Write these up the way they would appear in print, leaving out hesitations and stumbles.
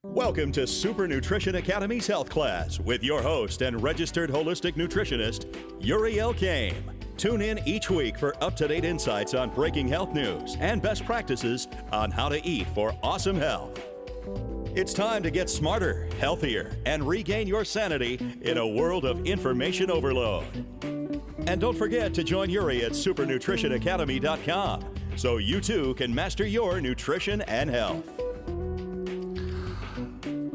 Welcome to Super Nutrition Academy's Health Class with your host and registered holistic nutritionist, Yuri Elkaim. Tune in each week for up-to-date insights on breaking health news and best practices on how to eat for awesome health. It's time to get smarter, healthier, and regain your sanity in a world of information overload. And don't forget to join Yuri at supernutritionacademy.com so you too can master your nutrition and health.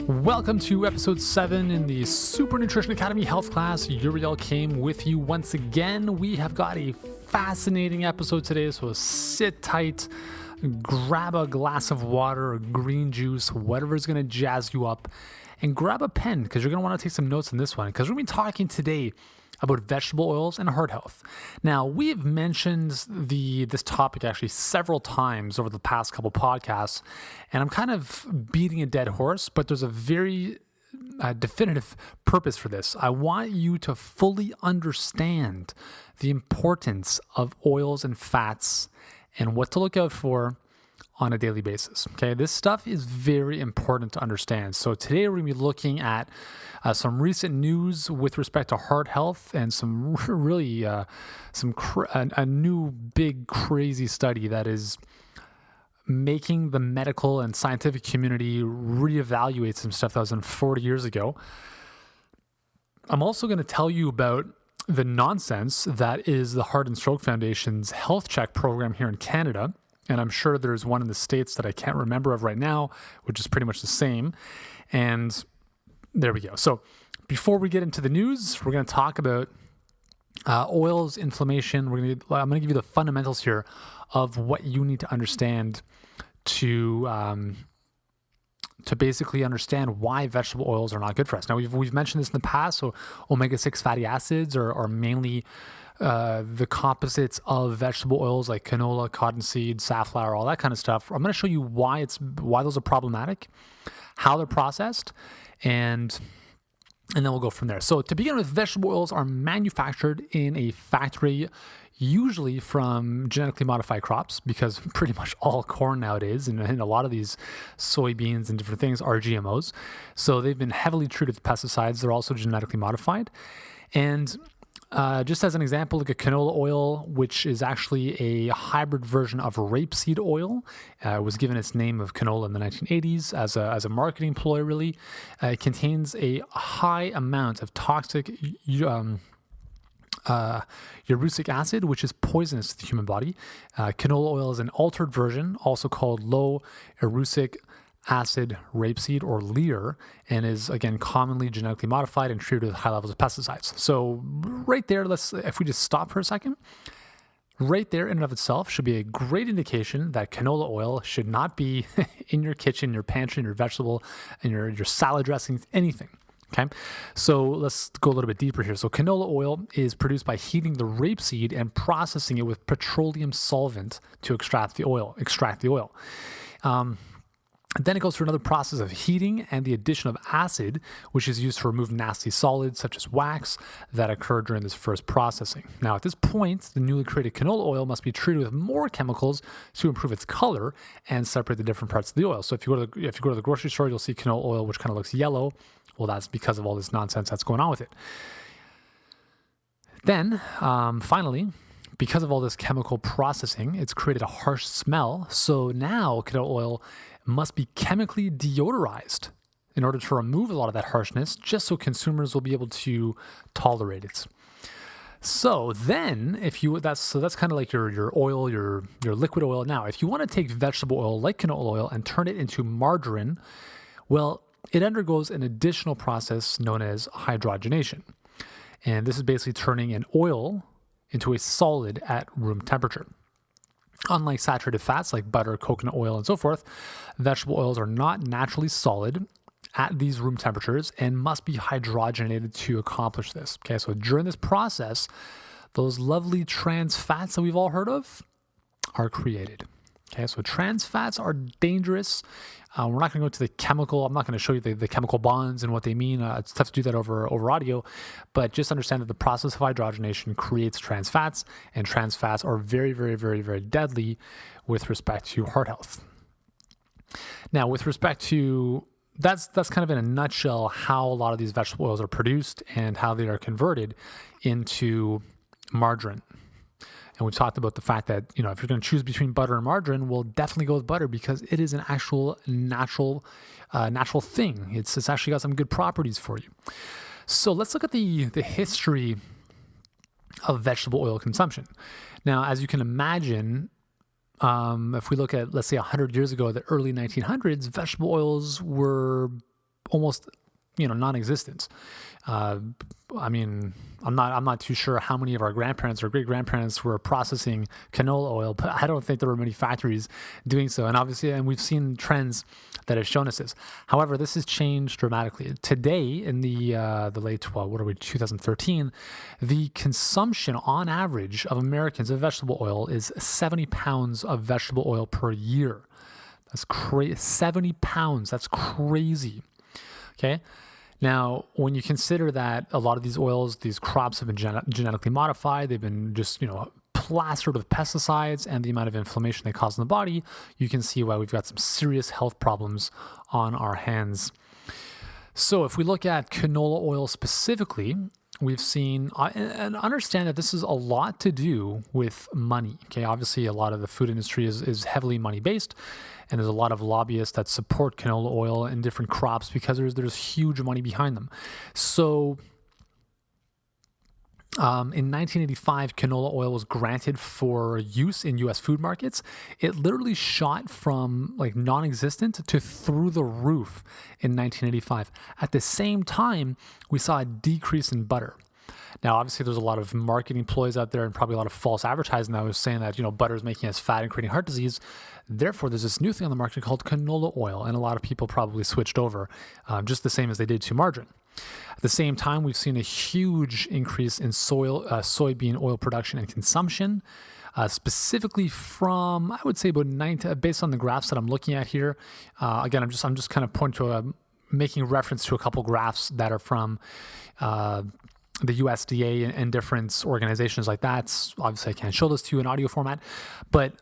Welcome to episode 7 in the Super Nutrition Academy Health Class. Yuri Elkaim with you once again. We have got a fascinating episode today, so sit tight, grab a glass of water or green juice, whatever's going to jazz you up, and grab a pen because you're going to want to take some notes on this one because we're going to be talking today about vegetable oils and heart health. Now, we've mentioned this topic actually several times over the past couple podcasts, and I'm kind of beating a dead horse, but there's a very definitive purpose for this. I want you to fully understand the importance of oils and fats and what to look out for on a daily basis. Okay, this stuff is very important to understand. So today we're going to be looking at some recent news with respect to heart health and some really a new big crazy study that is making the medical and scientific community reevaluate some stuff that was done 40 years ago. I'm also going to tell you about the nonsense that is the Heart and Stroke Foundation's health check program here in Canada. And I'm sure there's one in the States that I can't remember of right now, which is pretty much the same. And there we go. So before we get into the news, we're going to talk about oils, inflammation. I'm going to give you the fundamentals here of what you need to understand to basically understand why vegetable oils are not good for us. Now, we've mentioned this in the past. So omega-6 fatty acids are mainly the composites of vegetable oils like canola, cottonseed, safflower, all that kind of stuff. I'm going to show you why those are problematic, how they're processed, and then we'll go from there. So to begin with, vegetable oils are manufactured in a factory, usually from genetically modified crops, because pretty much all corn nowadays and a lot of these soybeans and different things are GMOs. So they've been heavily treated with pesticides. They're also genetically modified. And just as an example, like a canola oil, which is actually a hybrid version of rapeseed oil, was given its name of canola in the 1980s as a marketing ploy, really. It contains a high amount of toxic urusic acid, which is poisonous to the human body. Canola oil is an altered version, also called low erucic acid rapeseed or lear, and is again commonly genetically modified and treated with high levels of pesticides. So right there, if we just stop for a second, right there in and of itself should be a great indication that canola oil should not be in your kitchen, your pantry, in your vegetable, and your salad dressings, anything. Okay, so let's go a little bit deeper here. So canola oil is produced by heating the rapeseed and processing it with petroleum solvent to extract the oil. Then it goes through another process of heating and the addition of acid, which is used to remove nasty solids such as wax that occur during this first processing. Now, at this point, the newly created canola oil must be treated with more chemicals to improve its color and separate the different parts of the oil. So if you go to the grocery store, you'll see canola oil, which kind of looks yellow. Well, that's because of all this nonsense that's going on with it. Then, finally, because of all this chemical processing, it's created a harsh smell. So now canola oil must be chemically deodorized in order to remove a lot of that harshness, just so consumers will be able to tolerate it. So then, that's kind of like your oil, your liquid oil. Now, if you want to take vegetable oil like canola oil and turn it into margarine, well, it undergoes an additional process known as hydrogenation. And this is basically turning an oil into a solid at room temperature. Unlike saturated fats like butter, coconut oil, and so forth, vegetable oils are not naturally solid at these room temperatures and must be hydrogenated to accomplish this. Okay, so during this process, those lovely trans fats that we've all heard of are created. Okay, so trans fats are dangerous. We're not going to go into the chemical. I'm not going to show you the chemical bonds and what they mean. It's tough to do that over audio, but just understand that the process of hydrogenation creates trans fats, and trans fats are very, very, very, very deadly with respect to heart health. Now, with respect to that's kind of in a nutshell how a lot of these vegetable oils are produced and how they are converted into margarine. And we've talked about the fact that, if you're going to choose between butter and margarine, we'll definitely go with butter because it is an actual natural thing. It's actually got some good properties for you. So let's look at the history of vegetable oil consumption. Now, as you can imagine, if we look at, let's say 100 years ago, the early 1900s, vegetable oils were almost, non-existent. I'm not too sure how many of our grandparents or great grandparents were processing canola oil, but I don't think there were many factories doing so. And we've seen trends that have shown us this. However, this has changed dramatically. Today, in the late 2013, the consumption on average of Americans of vegetable oil is 70 pounds of vegetable oil per year. That's crazy. 70 pounds. That's crazy. Okay. Now, when you consider that a lot of these oils, these crops have been genetically modified, they've been just, plastered with pesticides and the amount of inflammation they cause in the body, you can see why we've got some serious health problems on our hands. So if we look at canola oil specifically, we've seen and understand that this is a lot to do with money. Okay, obviously a lot of the food industry is heavily money based, and there's a lot of lobbyists that support canola oil and different crops because there's huge money behind them. So in 1985, canola oil was granted for use in U.S. food markets. It literally shot from non-existent to through the roof in 1985. At the same time, we saw a decrease in butter. Now, obviously, there's a lot of marketing ploys out there and probably a lot of false advertising that was saying that, butter is making us fat and creating heart disease. Therefore, there's this new thing on the market called canola oil, and a lot of people probably switched over just the same as they did to margarine. At the same time, we've seen a huge increase in soybean oil production and consumption, specifically from, I would say, about based on the graphs that I'm looking at here. Again, I'm just kind of pointing to making reference to a couple graphs that are from the USDA and different organizations like that. Obviously, I can't show this to you in audio format, but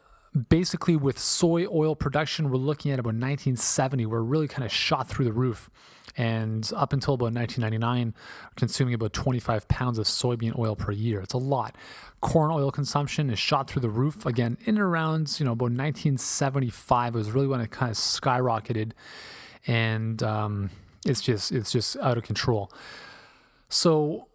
basically with soy oil production, we're looking at about 1970, where it really kind of shot through the roof. And up until about 1999, consuming about 25 pounds of soybean oil per year. It's a lot. Corn oil consumption is shot through the roof. Again, in and around, about 1975 was really when it kind of skyrocketed. And it's just out of control. So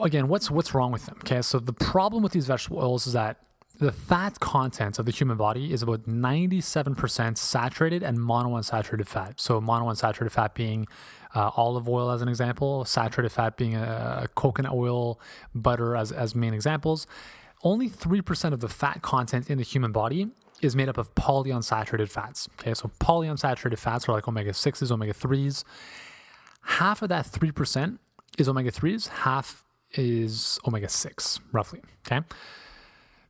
again, what's wrong with them? Okay, so the problem with these vegetable oils is that the fat content of the human body is about 97% saturated and monounsaturated fat. So monounsaturated fat being olive oil as an example, saturated fat being coconut oil, butter as main examples. Only 3% of the fat content in the human body is made up of polyunsaturated fats. Okay, so polyunsaturated fats are like omega-6s, omega-3s. Half of that 3% is omega-3s, half is omega-6, roughly. Okay.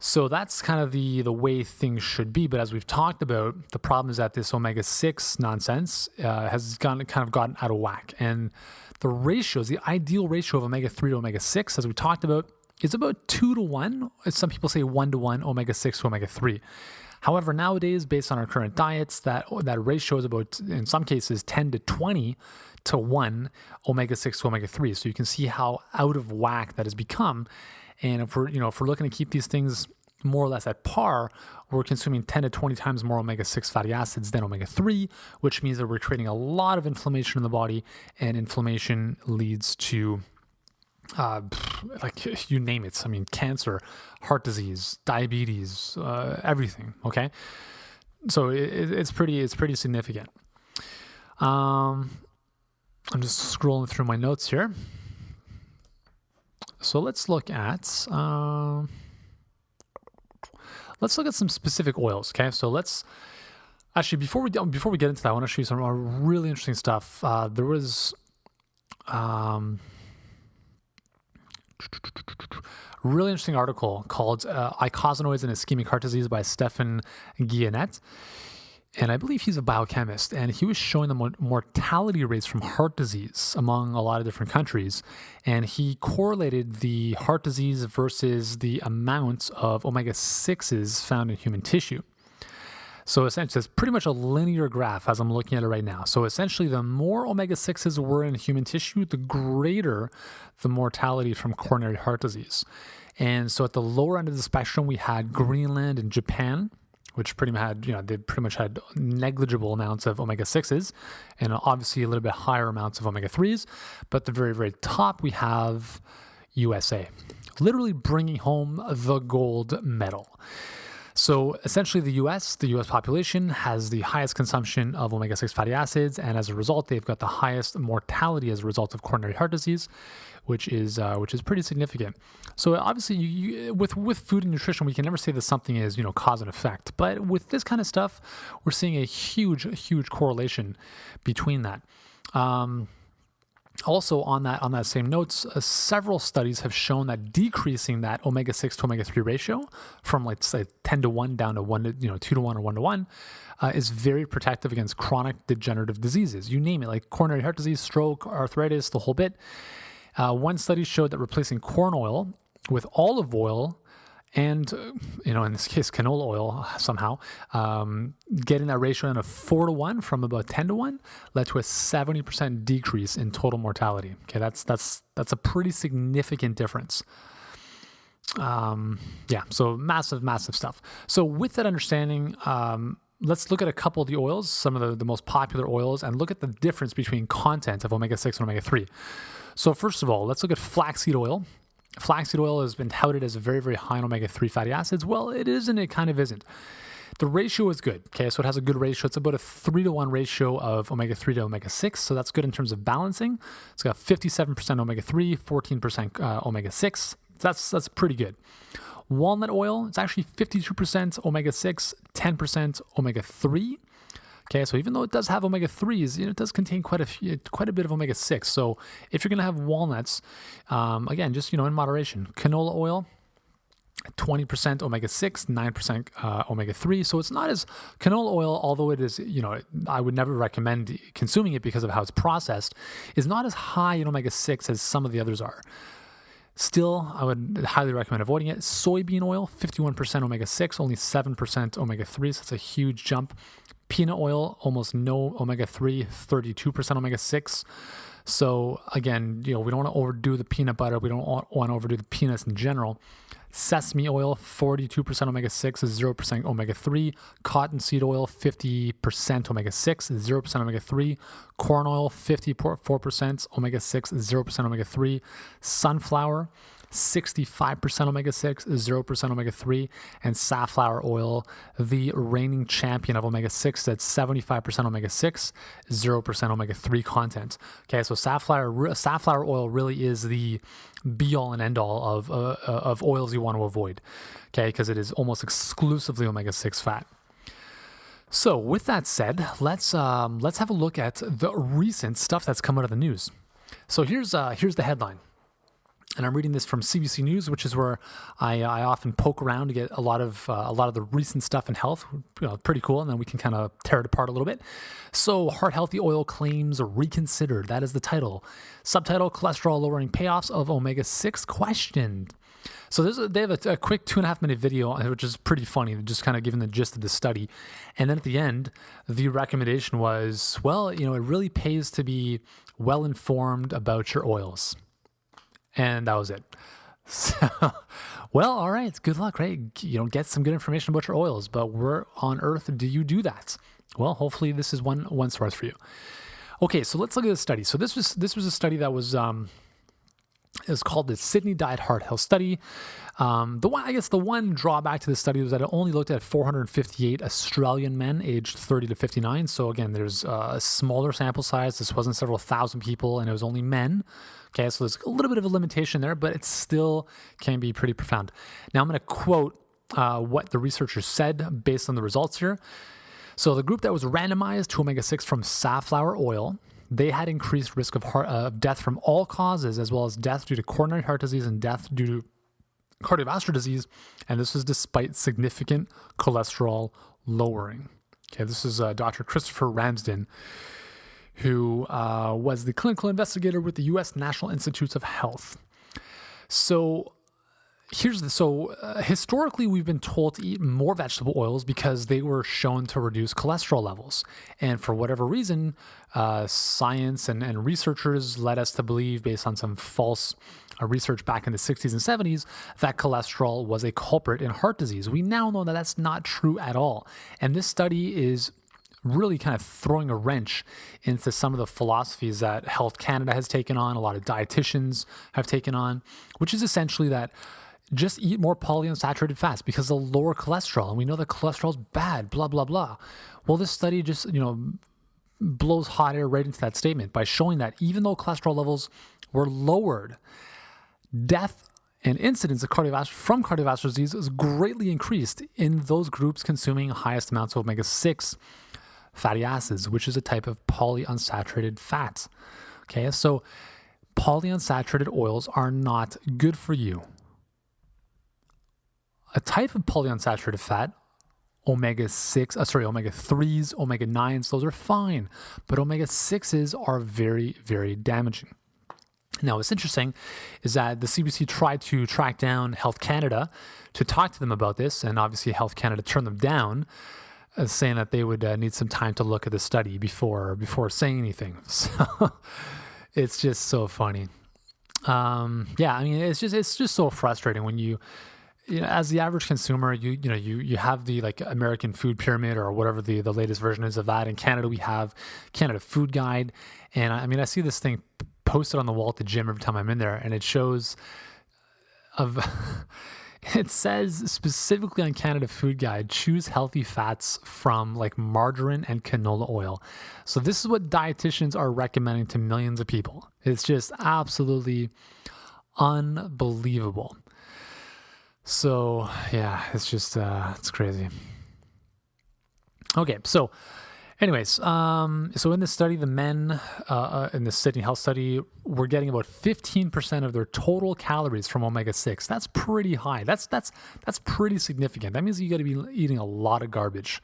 So that's kind of the way things should be. But as we've talked about, the problem is that this omega-6 nonsense has gotten out of whack. And the ratios, the ideal ratio of omega-3 to omega-6, as we talked about, is about 2 to 1. Some people say 1 to 1 omega-6 to omega-3. However, nowadays, based on our current diets, that ratio is about, in some cases, 10 to 20 to 1 omega-6 to omega-3. So you can see how out of whack that has become. And if we're looking to keep these things more or less at par, we're consuming 10 to 20 times more omega-6 fatty acids than omega-3, which means that we're creating a lot of inflammation in the body, and inflammation leads to, you name it. I mean, cancer, heart disease, diabetes, everything. Okay, so it's pretty significant. I'm just scrolling through my notes here. So let's look at some specific oils. Okay, so let's actually before we get into that, I want to show you some really interesting stuff. There was really interesting article called "Icosanoids and Ischemic Heart Disease" by Stefan Guillenet. And I believe he's a biochemist, and he was showing the mortality rates from heart disease among a lot of different countries. And he correlated the heart disease versus the amount of omega-6s found in human tissue. So essentially, it's pretty much a linear graph as I'm looking at it right now. So essentially, the more omega-6s were in human tissue, the greater the mortality from coronary heart disease. And so at the lower end of the spectrum, we had Greenland and Japan, which pretty much had, they pretty much had negligible amounts of omega-6s and obviously a little bit higher amounts of omega-3s. But at the very, very top, we have USA, literally bringing home the gold medal. So essentially the US population has the highest consumption of omega-6 fatty acids, and as a result, they've got the highest mortality as a result of coronary heart disease, which is pretty significant. So obviously, with food and nutrition, we can never say that something is cause and effect, but with this kind of stuff, we're seeing a huge correlation between that. Also, on that same notes, several studies have shown that decreasing that omega-6 to omega-3 ratio from, let's say, 10 to 1 down to 1 to 2 to 1 or 1 to 1 is very protective against chronic degenerative diseases. You name it, like coronary heart disease, stroke, arthritis, the whole bit. One study showed that replacing corn oil with olive oil and, in this case, canola oil somehow, getting that ratio in a 4 to 1 from about 10 to 1 led to a 70% decrease in total mortality. Okay, that's a pretty significant difference. So massive stuff. So with that understanding, let's look at a couple of the oils, some of the most popular oils, and look at the difference between content of omega-6 and omega-3. So first of all, let's look at flaxseed oil. Flaxseed oil has been touted as a very, very high in omega-3 fatty acids. Well, it is and it kind of isn't. The ratio is good, okay? So it has a good ratio. It's about a 3 to 1 ratio of omega-3 to omega-6, so that's good in terms of balancing. It's got 57% omega-3, 14% omega-6. That's pretty good. Walnut oil, it's actually 52% omega-6, 10% omega-3. Okay, so even though it does have omega-3s, it does contain quite a bit of omega-6. So if you're going to have walnuts, again, just, in moderation. Canola oil, 20% omega-6, 9% omega-3. So it's not as, canola oil, although it is, I would never recommend consuming it because of how it's processed, is not as high in omega-6 as some of the others are. Still, I would highly recommend avoiding it. Soybean oil, 51% omega-6, only 7% omega-3, so that's a huge jump. Peanut oil, almost no omega-3, 32% omega-6. So again, we don't want to overdo the peanut butter. We don't want to overdo the peanuts in general. Sesame oil, 42% omega-6, 0% omega-3. Cottonseed oil, 50% omega-6, 0% omega-3. Corn oil, 54% omega-6, 0% omega-3. Sunflower, 65% omega-6, 0% omega-3, and safflower oil, the reigning champion of omega-6, that's 75% omega-6, 0% omega-3 content. Okay, so safflower oil really is the be-all and end-all of oils you want to avoid, okay, because it is almost exclusively omega-6 fat. So with that said, let's have a look at the recent stuff that's come out of the news. So here's the headline. And I'm reading this from CBC News, which is where I often poke around to get a lot of the recent stuff in health. Pretty cool, and then we can kind of tear it apart a little bit. So, heart healthy oil claims reconsidered. That is the title. Subtitle: Cholesterol lowering payoffs of omega-6 questioned. So they have a quick 2.5-minute video, which is pretty funny, just kind of giving the gist of the study. And then at the end, the recommendation was, well, it really pays to be well informed about your oils. And that was it. So, well, all right. Good luck, right? Get some good information about your oils, but where on earth do you do that? Well, hopefully this is one source for you. Okay, so let's look at the study. So this was a study that was it was called the Sydney Diet Heart Health Study. The one drawback to the study was that it only looked at 458 Australian men aged 30 to 59. So again, there's a smaller sample size. This wasn't several thousand people, and it was only men. Okay, so there's a little bit of a limitation there, but it still can be pretty profound. Now I'm going to quote what the researchers said based on the results here. So the group that was randomized to omega-6 from safflower oil, they had increased risk of death from all causes, as well as death due to coronary heart disease and death due to cardiovascular disease, and this was despite significant cholesterol lowering. Okay, this is Dr. Christopher Ramsden, who was the clinical investigator with the U.S. National Institutes of Health. So historically, we've been told to eat more vegetable oils because they were shown to reduce cholesterol levels. And for whatever reason, science and researchers led us to believe, based on some false research back in the 60s and 70s, that cholesterol was a culprit in heart disease. We now know that that's not true at all. And this study is really kind of throwing a wrench into some of the philosophies that Health Canada has taken on, a lot of dietitians have taken on, which is essentially that just eat more polyunsaturated fats because they'll lower cholesterol. And we know that cholesterol is bad, blah, blah, blah. Well, this study just, blows hot air right into that statement by showing that even though cholesterol levels were lowered, death and incidence of cardiovascular disease is greatly increased in those groups consuming highest amounts of omega-6 fatty acids, which is a type of polyunsaturated fat. Okay, so polyunsaturated oils are not good for you. A type of polyunsaturated fat, omega-3s, omega-9s, those are fine, but omega-6s are very, very damaging. Now, what's interesting is that the CBC tried to track down Health Canada to talk to them about this, and obviously Health Canada turned them down, saying that they would need some time to look at the study before saying anything. So it's just so funny. It's just so frustrating when you as the average consumer, you have the like American Food Pyramid or whatever the latest version is of that. In Canada, we have Canada Food Guide, and I see this thing posted on the wall at the gym every time I'm in there, and it shows it says specifically on Canada Food Guide, choose healthy fats from like margarine and canola oil. So this is what dietitians are recommending to millions of people. It's just absolutely unbelievable. So yeah, it's just it's crazy. Okay, so anyways, so in this study, the men in the Sydney Health study were getting about 15% of their total calories from omega-6. That's pretty high. That's pretty significant. That means you got to be eating a lot of garbage.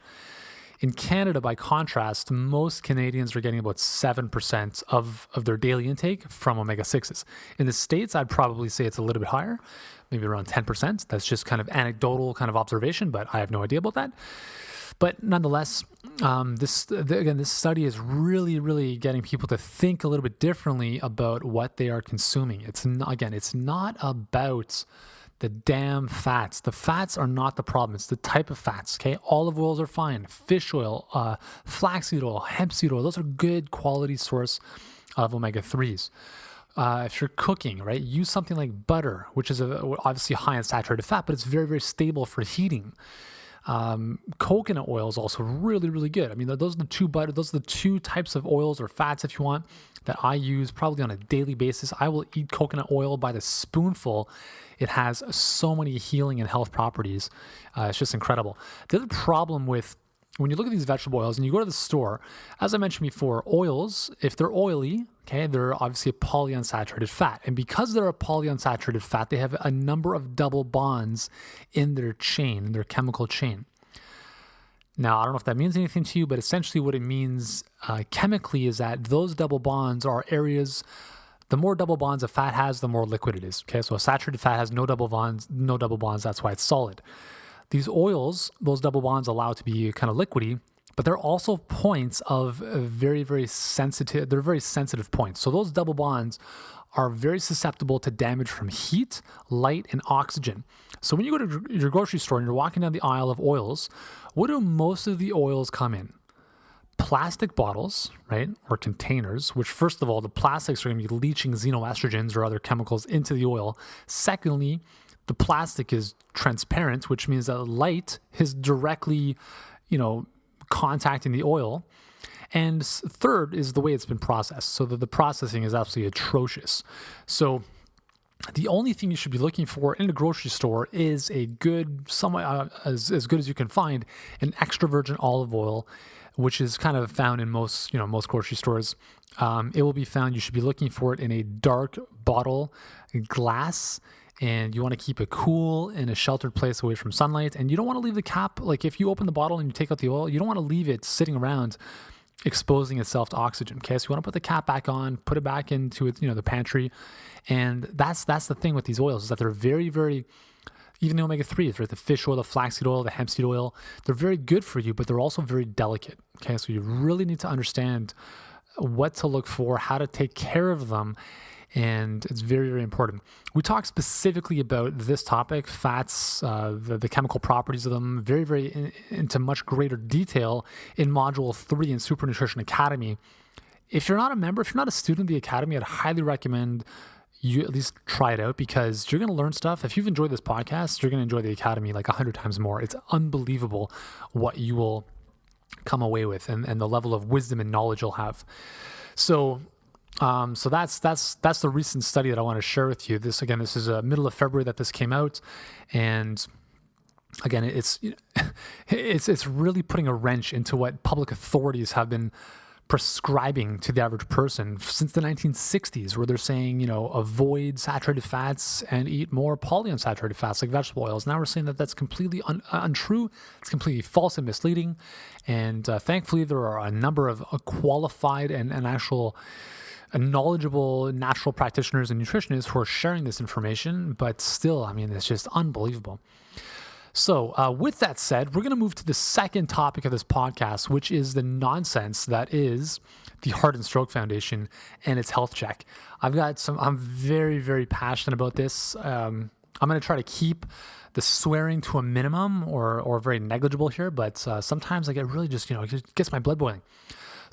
In Canada, by contrast, most Canadians are getting about 7% of their daily intake from omega-6s. In the States, I'd probably say it's a little bit higher, maybe around 10%. That's just kind of anecdotal kind of observation, but I have no idea about that. But nonetheless, this study is really, really getting people to think a little bit differently about what they are consuming. It's not about the damn fats. The fats are not the problem. It's the type of fats, okay? Olive oils are fine. Fish oil, flaxseed oil, hemp seed oil, those are good quality source of omega-3s. If you're cooking, right, use something like butter, which is obviously high in saturated fat, but it's very, very stable for heating. Coconut oil is also really, really good. I mean, those are the two types of oils or fats, if you want, that I use probably on a daily basis. I will eat coconut oil by the spoonful. It has so many healing and health properties. It's just incredible. The other problem with when you look at these vegetable oils and you go to the store, as I mentioned before, oils, if they're oily, okay, they're obviously a polyunsaturated fat. And because they're a polyunsaturated fat, they have a number of double bonds in their chain, in their chemical chain. Now, I don't know if that means anything to you, but essentially what it means chemically is that those double bonds are areas. The more double bonds a fat has, the more liquid it is. Okay, so a saturated fat has no double bonds. That's why it's solid. These oils, those double bonds allow it to be kind of liquidy, but they're also points of very, very sensitive. They're very sensitive points. So those double bonds are very susceptible to damage from heat, light, and oxygen. So when you go to your grocery store and you're walking down the aisle of oils, what do most of the oils come in? Plastic bottles, right, or containers, which first of all, the plastics are going to be leaching xenoestrogens or other chemicals into the oil. Secondly, the plastic is transparent, which means that light is directly, contacting the oil. And third is the way it's been processed. So the processing is absolutely atrocious. So the only thing you should be looking for in a grocery store is a good, somewhat as good as you can find, an extra virgin olive oil, which is kind of found in most grocery stores. It will be found. You should be looking for it in a dark bottle, glass, and you want to keep it cool in a sheltered place away from sunlight. And you don't want to leave the cap, like if you open the bottle and you take out the oil, you don't want to leave it sitting around exposing itself to oxygen. Okay, so you want to put the cap back on, put it back into its, the pantry, and that's the thing with these oils is that they're very, very, even the omega-3s, right? The fish oil, the flaxseed oil, the hemp seed oil, they're very good for you, but they're also very delicate. Okay, so you really need to understand what to look for, how to take care of them, and it's very, very important. We talk specifically about this topic, fats, the chemical properties of them, very, very into much greater detail in Module 3 in Super Nutrition Academy. If you're not a member, if you're not a student of the Academy, I'd highly recommend you at least try it out because you're going to learn stuff. If you've enjoyed this podcast, you're going to enjoy the Academy like 100 times more. It's unbelievable what you will come away with and the level of wisdom and knowledge you'll have. So that's the recent study that I want to share with you. This is middle of February that this came out, and again, it's really putting a wrench into what public authorities have been prescribing to the average person since the 1960s, where they're saying, avoid saturated fats and eat more polyunsaturated fats like vegetable oils. Now we're saying that that's completely untrue. It's completely false and misleading. And thankfully, there are a number of qualified and actual knowledgeable natural practitioners and nutritionists who are sharing this information. But still, it's just unbelievable. So with that said, we're going to move to the second topic of this podcast, which is the nonsense that is the Heart and Stroke Foundation and its health check. I'm very, very passionate about this. I'm going to try to keep the swearing to a minimum or very negligible here, but sometimes I get really just, it gets my blood boiling.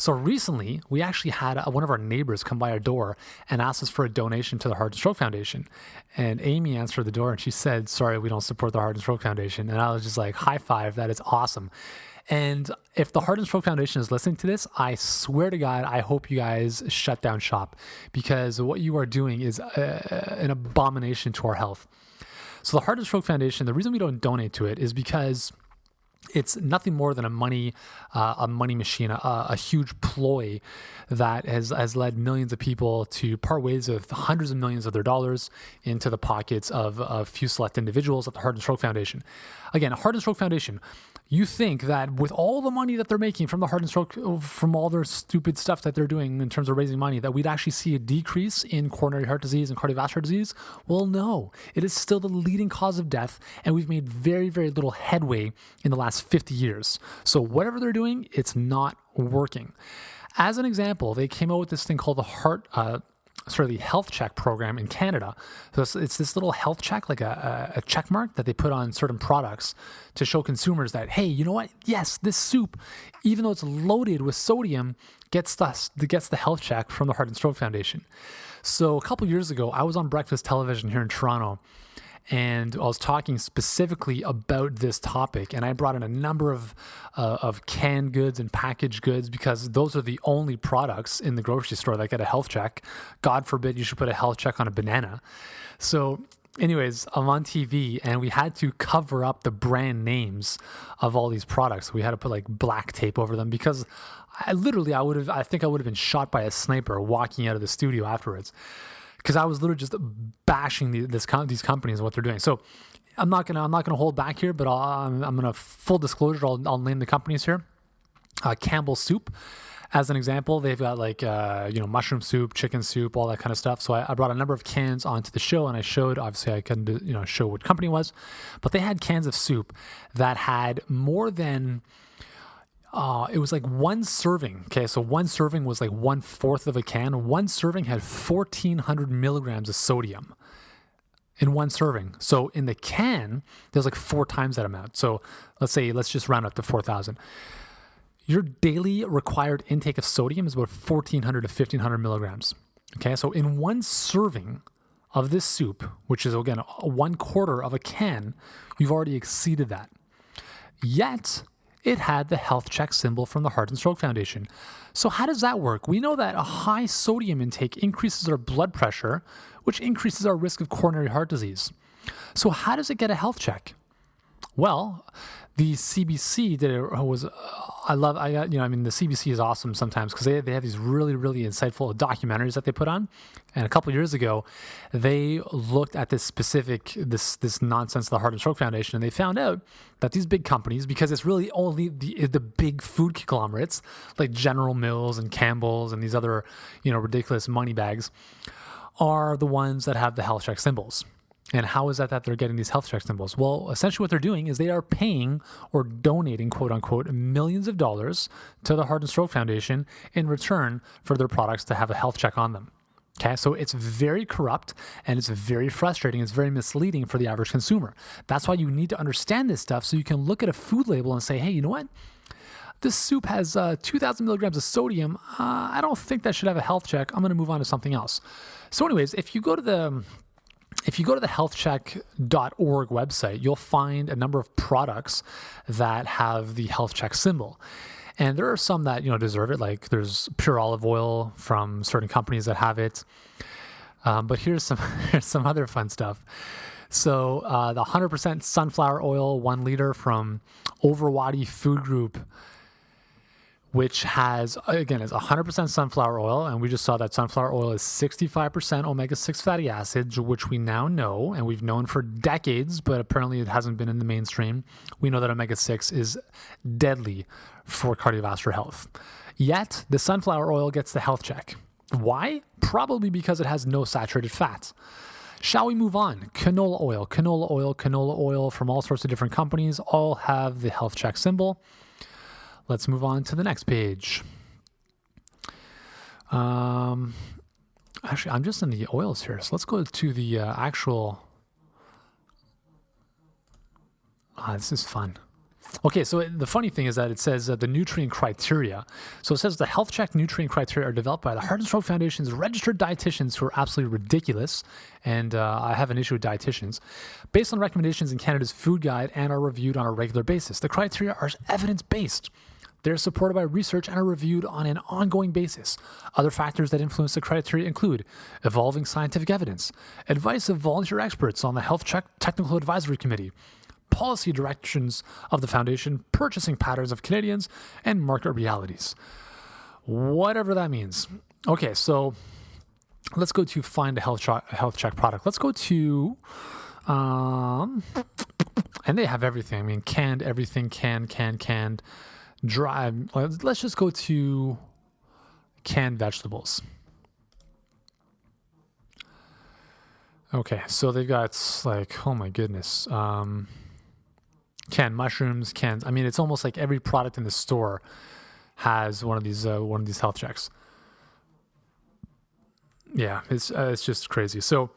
So recently, we actually had one of our neighbors come by our door and ask us for a donation to the Heart and Stroke Foundation. And Amy answered the door and she said, "Sorry, we don't support the Heart and Stroke Foundation." And I was just like, high five, that is awesome. And if the Heart and Stroke Foundation is listening to this, I swear to God, I hope you guys shut down shop because what you are doing is an abomination to our health. So the Heart and Stroke Foundation, the reason we don't donate to it is because it's nothing more than a money machine, a huge ploy that has led millions of people to part ways with hundreds of millions of their dollars into the pockets of a few select individuals at the Heart and Stroke Foundation. Again, Heart and Stroke Foundation, you think that with all the money that they're making from the Heart and Stroke, from all their stupid stuff that they're doing in terms of raising money, that we'd actually see a decrease in coronary heart disease and cardiovascular disease? Well, no. It is still the leading cause of death, and we've made very, very little headway in the last 50 years. So whatever they're doing, it's not working. As an example, they came out with this thing called the health check program in Canada. So it's this little health check, like a check mark that they put on certain products to show consumers that, hey, you know what? Yes, this soup, even though it's loaded with sodium, gets the health check from the Heart and Stroke Foundation. So a couple years ago, I was on breakfast television here in Toronto, and I was talking specifically about this topic, and I brought in a number of canned goods and packaged goods because those are the only products in the grocery store that get a health check. God forbid you should put a health check on a banana. So anyways, I'm on TV, and we had to cover up the brand names of all these products. We had to put like black tape over them because I think I would have been shot by a sniper walking out of the studio afterwards. Because I was literally just bashing these companies and what they're doing. So I'm not gonna hold back here, but I'm gonna full disclosure. I'll name the companies here. Campbell's Soup, as an example, they've got like mushroom soup, chicken soup, all that kind of stuff. So I brought a number of cans onto the show, and I showed. Obviously, I couldn't show what company it was, but they had cans of soup that had more than. It was like one serving. Okay, so one serving was like 1/4 of a can. One serving had 1,400 milligrams of sodium in one serving. So in the can, there's like 4 times that amount. So let's just round up to 4,000. Your daily required intake of sodium is about 1,400 to 1,500 milligrams. Okay, so in one serving of this soup, which is again 1/4 of a can, you've already exceeded that. Yet it had the health check symbol from the Heart and Stroke Foundation. So how does that work? We know that a high sodium intake increases our blood pressure, which increases our risk of coronary heart disease. So how does it get a health check? Well, the CBC did it. The CBC is awesome sometimes because they have these really, really insightful documentaries that they put on. And a couple of years ago, they looked at this nonsense of the Heart and Stroke Foundation, and they found out that these big companies, because it's really only the big food conglomerates like General Mills and Campbell's and these other, ridiculous money bags, are the ones that have the health check symbols. And how is that they're getting these health check symbols? Well, essentially what they're doing is they are paying or donating, quote unquote, millions of dollars to the Heart and Stroke Foundation in return for their products to have a health check on them. Okay, so it's very corrupt and it's very frustrating. It's very misleading for the average consumer. That's why you need to understand this stuff so you can look at a food label and say, hey, you know what? This soup has 2,000 milligrams of sodium. I don't think that should have a health check. I'm going to move on to something else. So anyways, if you go to the healthcheck.org website, you'll find a number of products that have the health check symbol. And there are some that, deserve it. Like there's pure olive oil from certain companies that have it. But here's some other fun stuff. So the 100% sunflower oil, 1 liter from Overwadi Food Group, which has, again, is 100% sunflower oil. And we just saw that sunflower oil is 65% omega-6 fatty acids, which we now know, and we've known for decades, but apparently it hasn't been in the mainstream. We know that omega-6 is deadly for cardiovascular health. Yet, the sunflower oil gets the health check. Why? Probably because it has no saturated fats. Shall we move on? Canola oil from all sorts of different companies all have the health check symbol. Let's move on to the next page. Actually, I'm just in the oils here. So let's go to the actual... this is fun. Okay, so the funny thing is that it says the nutrient criteria. So it says the health check nutrient criteria are developed by the Heart and Stroke Foundation's registered dietitians who are absolutely ridiculous. And I have an issue with dietitians. Based on recommendations in Canada's food guide and are reviewed on a regular basis. The criteria are evidence-based. They're supported by research and are reviewed on an ongoing basis. Other factors that influence the criteria include evolving scientific evidence, advice of volunteer experts on the Health Check Technical Advisory Committee, policy directions of the Foundation, purchasing patterns of Canadians, and market realities. Whatever that means. Okay, so let's go to find a health check product. Let's go to, and they have everything. I mean, canned everything, canned. Dry. Let's just go to canned vegetables. Okay, so they've got oh my goodness, canned mushrooms, canned. I mean, it's almost like every product in the store has one of these health checks. Yeah, it's just crazy. So,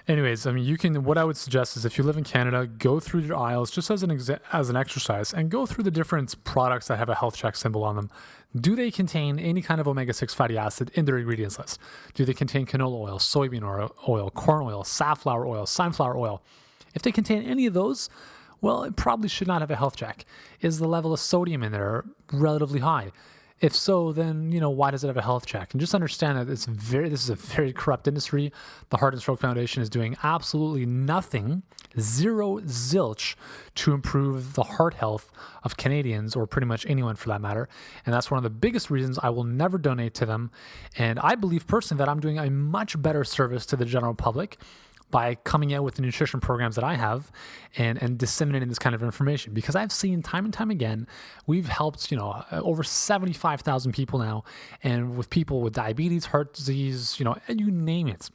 anyways, I mean, what I would suggest is if you live in Canada, go through your aisles just as an exercise and go through the different products that have a health check symbol on them. Do they contain any kind of omega-6 fatty acid in their ingredients list? Do they contain canola oil, soybean oil, corn oil, safflower oil, sunflower oil? If they contain any of those, well, it probably should not have a health check. Is the level of sodium in there relatively high? If so, then, why does it have a health check? And just understand that this is a very corrupt industry. The Heart and Stroke Foundation is doing absolutely nothing, zero zilch, to improve the heart health of Canadians, or pretty much anyone for that matter. And that's one of the biggest reasons I will never donate to them. And I believe personally that I'm doing a much better service to the general public by coming out with the nutrition programs that I have and disseminating this kind of information. Because I've seen time and time again, we've helped, over 75,000 people now, and with people with diabetes, heart disease, and you name it.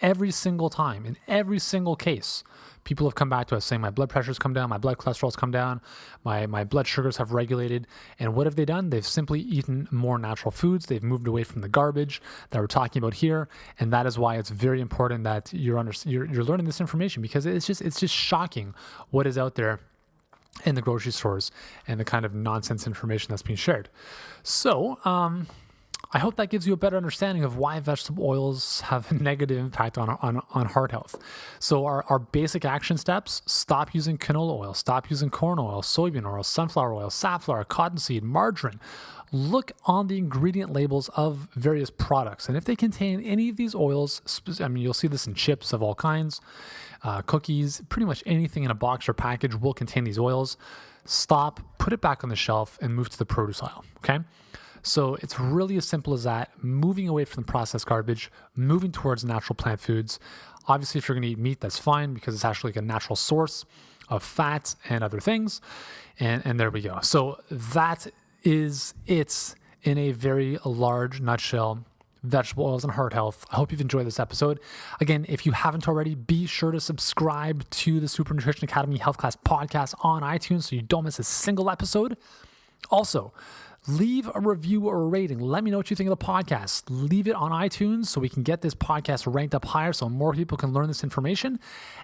Every single time, in every single case, people have come back to us saying my blood pressure's come down, my blood cholesterol's come down, my blood sugars have regulated. And what have they done? They've simply eaten more natural foods. They've moved away from the garbage that we're talking about here. And that is why it's very important that you're learning this information, because it's just shocking what is out there in the grocery stores and the kind of nonsense information that's being shared. So, I hope that gives you a better understanding of why vegetable oils have a negative impact on heart health. So our basic action steps: stop using canola oil, stop using corn oil, soybean oil, sunflower oil, safflower, cottonseed, margarine. Look on the ingredient labels of various products. And if they contain any of these oils, you'll see this in chips of all kinds, cookies, pretty much anything in a box or package will contain these oils. Stop, put it back on the shelf, and move to the produce aisle, okay? So it's really as simple as that, moving away from the processed garbage, moving towards natural plant foods. Obviously, if you're going to eat meat, that's fine because it's actually like a natural source of fats and other things. And there we go. So that is it in a very large nutshell. Vegetable oils and heart health. I hope you've enjoyed this episode. Again, if you haven't already, be sure to subscribe to the Super Nutrition Academy Health Class podcast on iTunes so you don't miss a single episode. Also, leave a review or a rating. Let me know what you think of the podcast. Leave it on iTunes so we can get this podcast ranked up higher so more people can learn this information.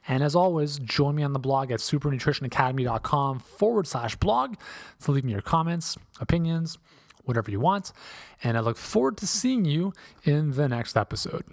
And as always, join me on the blog at supernutritionacademy.com/blog to leave me your comments, opinions, whatever you want. And I look forward to seeing you in the next episode.